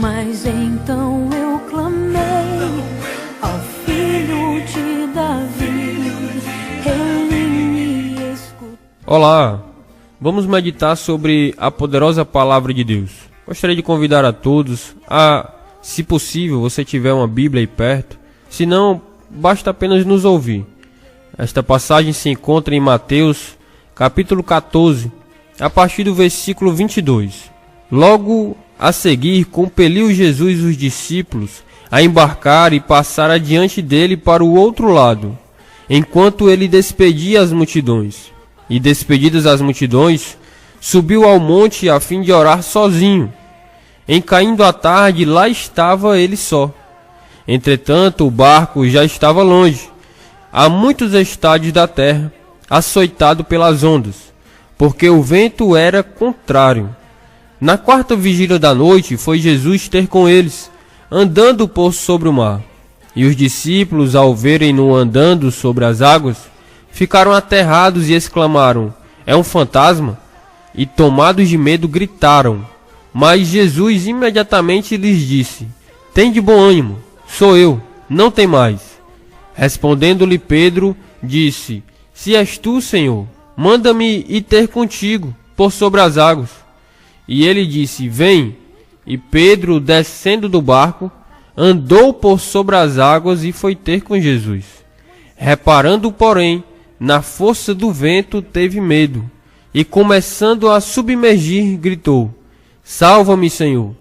Mas então eu clamei ao Filho de Davi, ele me escutou. Olá, vamos meditar sobre a poderosa palavra de Deus. Gostaria de convidar a todos a, se possível, você tiver uma Bíblia aí perto, se não, basta apenas nos ouvir. Esta passagem se encontra em Mateus, capítulo 14, a partir do versículo 22. Logo a seguir, compeliu Jesus os discípulos a embarcar e passar adiante dele para o outro lado, enquanto ele despedia as multidões. E despedidas as multidões, subiu ao monte a fim de orar sozinho. Em caindo a tarde, lá estava ele só. Entretanto, o barco já estava longe, a muitos estádios da terra, açoitado pelas ondas, porque o vento era contrário. Na quarta vigília da noite, foi Jesus ter com eles, andando por sobre o mar. E os discípulos, ao verem-no andando sobre as águas, ficaram aterrados e exclamaram: "É um fantasma?" E tomados de medo, gritaram. Mas Jesus imediatamente lhes disse: "Tende bom ânimo, sou eu, não temais." Respondendo-lhe Pedro, disse: "Se és tu, Senhor, manda-me ir ter contigo por sobre as águas." E ele disse: "Vem." E Pedro, descendo do barco, andou por sobre as águas e foi ter com Jesus. Reparando, porém, na força do vento, teve medo, e começando a submergir, gritou: "Salva-me, Senhor!"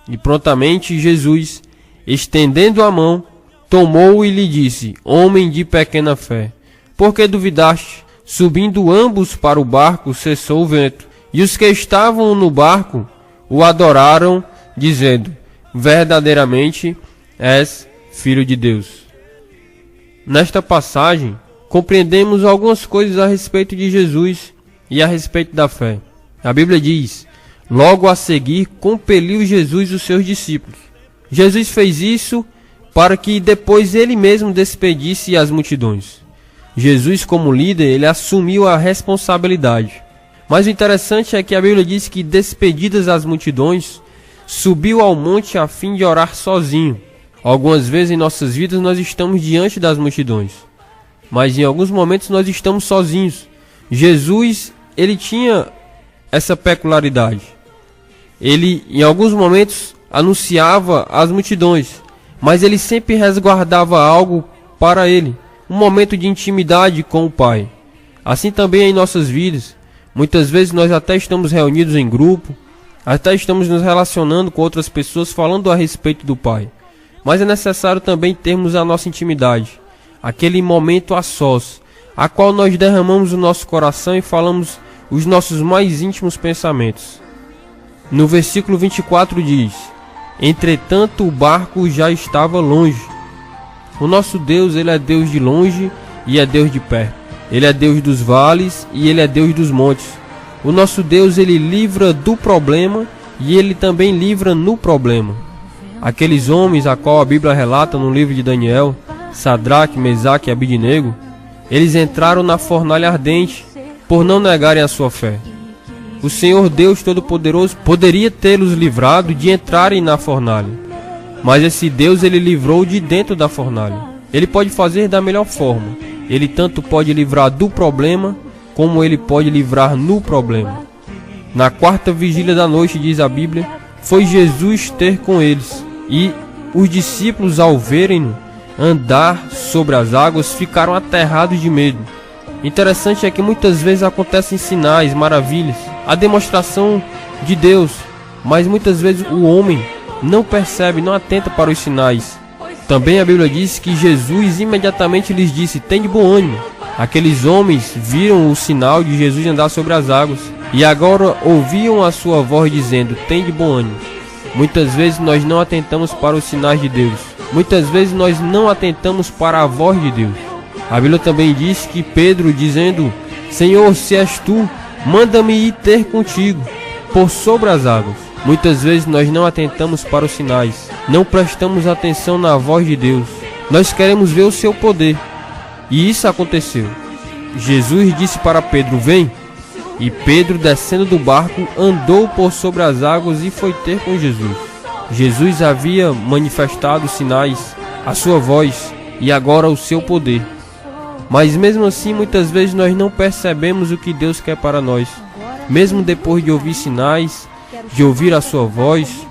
E prontamente Jesus, estendendo a mão, tomou-o e lhe disse: "Homem de pequena fé, por que duvidaste?" Subindo ambos para o barco, cessou o vento. E os que estavam no barco o adoraram, dizendo: "Verdadeiramente és Filho de Deus." Nesta passagem, compreendemos algumas coisas a respeito de Jesus e a respeito da fé. A Bíblia diz: logo a seguir compeliu Jesus os seus discípulos. Jesus fez isso para que depois ele mesmo despedisse as multidões. Jesus, como líder, ele assumiu a responsabilidade. Mas o interessante é que a Bíblia diz que, despedidas as multidões, subiu ao monte a fim de orar sozinho. Algumas vezes em nossas vidas nós estamos diante das multidões, mas em alguns momentos nós estamos sozinhos. Jesus, ele tinha essa peculiaridade. Ele, em alguns momentos, anunciava às multidões, mas ele sempre resguardava algo para ele, um momento de intimidade com o Pai. Assim também em nossas vidas. Muitas vezes nós até estamos reunidos em grupo, até estamos nos relacionando com outras pessoas, falando a respeito do Pai. Mas é necessário também termos a nossa intimidade, aquele momento a sós, a qual nós derramamos o nosso coração e falamos os nossos mais íntimos pensamentos. No versículo 24 diz: entretanto o barco já estava longe. O nosso Deus, ele é Deus de longe e é Deus de perto. Ele é Deus dos vales e ele é Deus dos montes. O nosso Deus, ele livra do problema e ele também livra no problema. Aqueles homens a qual a Bíblia relata no livro de Daniel, Sadraque, Mesaque e Abidnego, eles entraram na fornalha ardente por não negarem a sua fé. O Senhor Deus Todo-Poderoso poderia tê-los livrado de entrarem na fornalha, mas esse Deus, ele livrou de dentro da fornalha. Ele pode fazer da melhor forma. Ele tanto pode livrar do problema, como ele pode livrar no problema. Na quarta vigília da noite, diz a Bíblia, foi Jesus ter com eles, e os discípulos, ao verem-no andar sobre as águas, ficaram aterrados de medo. Interessante é que muitas vezes acontecem sinais, maravilhas, a demonstração de Deus, mas muitas vezes o homem não percebe, não atenta para os sinais. Também a Bíblia diz que Jesus imediatamente lhes disse: "Tende bom ânimo." Aqueles homens viram o sinal de Jesus andar sobre as águas e agora ouviam a sua voz dizendo: "Tende bom ânimo." Muitas vezes nós não atentamos para os sinais de Deus. Muitas vezes nós não atentamos para a voz de Deus. A Bíblia também diz que Pedro, dizendo: "Senhor, se és tu, manda-me ir ter contigo por sobre as águas." Muitas vezes nós não atentamos para os sinais, não prestamos atenção na voz de Deus. Nós queremos ver o seu poder. E isso aconteceu. Jesus disse para Pedro: "Vem." E Pedro, descendo do barco, andou por sobre as águas e foi ter com Jesus. Jesus havia manifestado sinais, a sua voz e agora o seu poder. Mas mesmo assim, muitas vezes nós não percebemos o que Deus quer para nós. Mesmo depois de ouvir sinais, de ouvir a sua voz,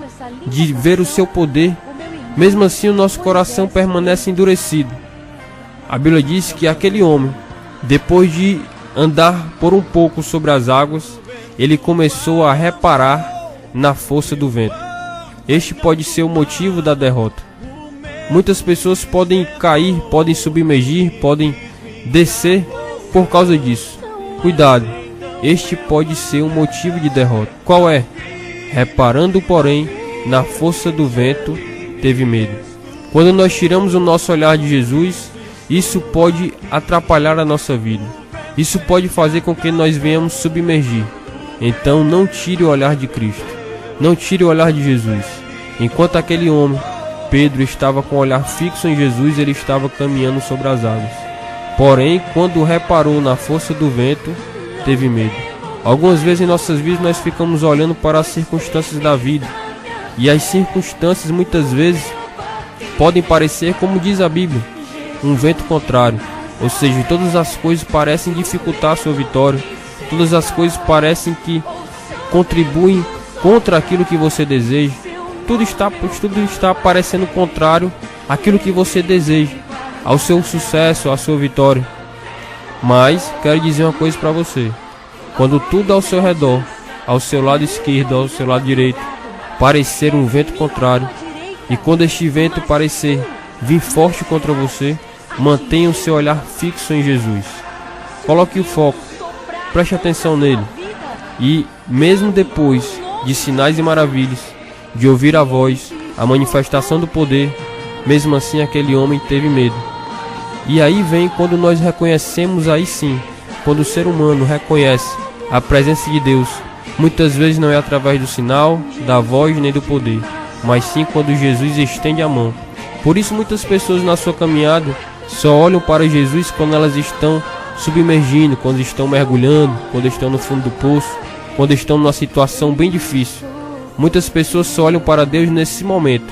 de ver o seu poder, mesmo assim o nosso coração permanece endurecido. A Bíblia diz que aquele homem, depois de andar por um pouco sobre as águas, ele começou a reparar na força do vento. Este pode ser o motivo da derrota. Muitas pessoas podem cair, podem submergir, podem descer por causa disso. Cuidado, este pode ser um motivo de derrota. Qual é? Reparando, porém, na força do vento, teve medo. Quando nós tiramos o nosso olhar de Jesus, isso pode atrapalhar a nossa vida. Isso pode fazer com que nós venhamos submergir. Então não tire o olhar de Cristo. Não tire o olhar de Jesus. Enquanto aquele homem, Pedro, estava com o olhar fixo em Jesus, ele estava caminhando sobre as águas. Porém, quando reparou na força do vento, teve medo. Algumas vezes em nossas vidas nós ficamos olhando para as circunstâncias da vida. E as circunstâncias muitas vezes podem parecer, como diz a Bíblia, um vento contrário. Ou seja, todas as coisas parecem dificultar a sua vitória. Todas as coisas parecem que contribuem contra aquilo que você deseja. Tudo está parecendo contrário àquilo que você deseja, ao seu sucesso, à sua vitória. Mas quero dizer uma coisa para você. Quando tudo ao seu redor, ao seu lado esquerdo, ao seu lado direito, parecer um vento contrário, e quando este vento parecer vir forte contra você, mantenha o seu olhar fixo em Jesus. Coloque o foco, preste atenção nele. E mesmo depois de sinais e maravilhas, de ouvir a voz, a manifestação do poder, mesmo assim aquele homem teve medo. E aí vem quando nós reconhecemos, aí sim, quando o ser humano reconhece a presença de Deus, muitas vezes não é através do sinal, da voz nem do poder, mas sim quando Jesus estende a mão. Por isso muitas pessoas na sua caminhada só olham para Jesus quando elas estão submergindo, quando estão mergulhando, quando estão no fundo do poço, quando estão numa situação bem difícil. Muitas pessoas só olham para Deus nesse momento.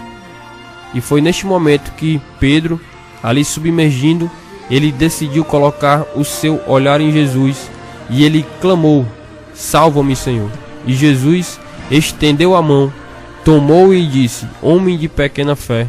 E foi neste momento que Pedro, ali submergindo, ele decidiu colocar o seu olhar em Jesus. E ele clamou: salva-me, Senhor. E Jesus estendeu a mão, tomou e disse: homem de pequena fé,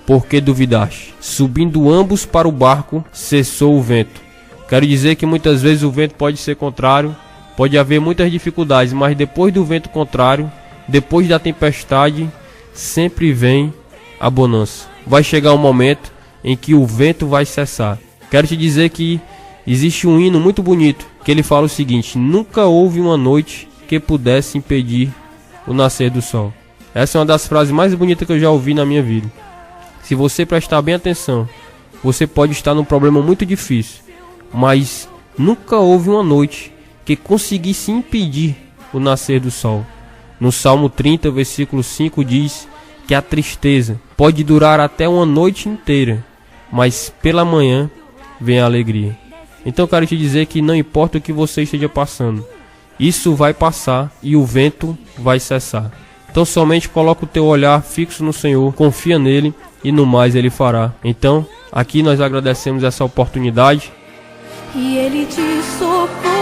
por que duvidaste? Subindo ambos para o barco, cessou o vento. Quero dizer que muitas vezes o vento pode ser contrário, pode haver muitas dificuldades, mas depois do vento contrário, depois da tempestade, sempre vem a bonança. Vai chegar um momento em que o vento vai cessar. Quero te dizer que existe um hino muito bonito, que ele fala o seguinte: nunca houve uma noite que pudesse impedir o nascer do sol. Essa é uma das frases mais bonitas que eu já ouvi na minha vida. Se você prestar bem atenção, você pode estar num problema muito difícil, mas nunca houve uma noite que conseguisse impedir o nascer do sol. No Salmo 30, versículo 5 diz que a tristeza pode durar até uma noite inteira, mas pela manhã vem a alegria. Então eu quero te dizer que não importa o que você esteja passando, isso vai passar e o vento vai cessar. Então somente coloca o teu olhar fixo no Senhor, confia nele e no mais ele fará. Então aqui nós agradecemos essa oportunidade. E ele te socorreu.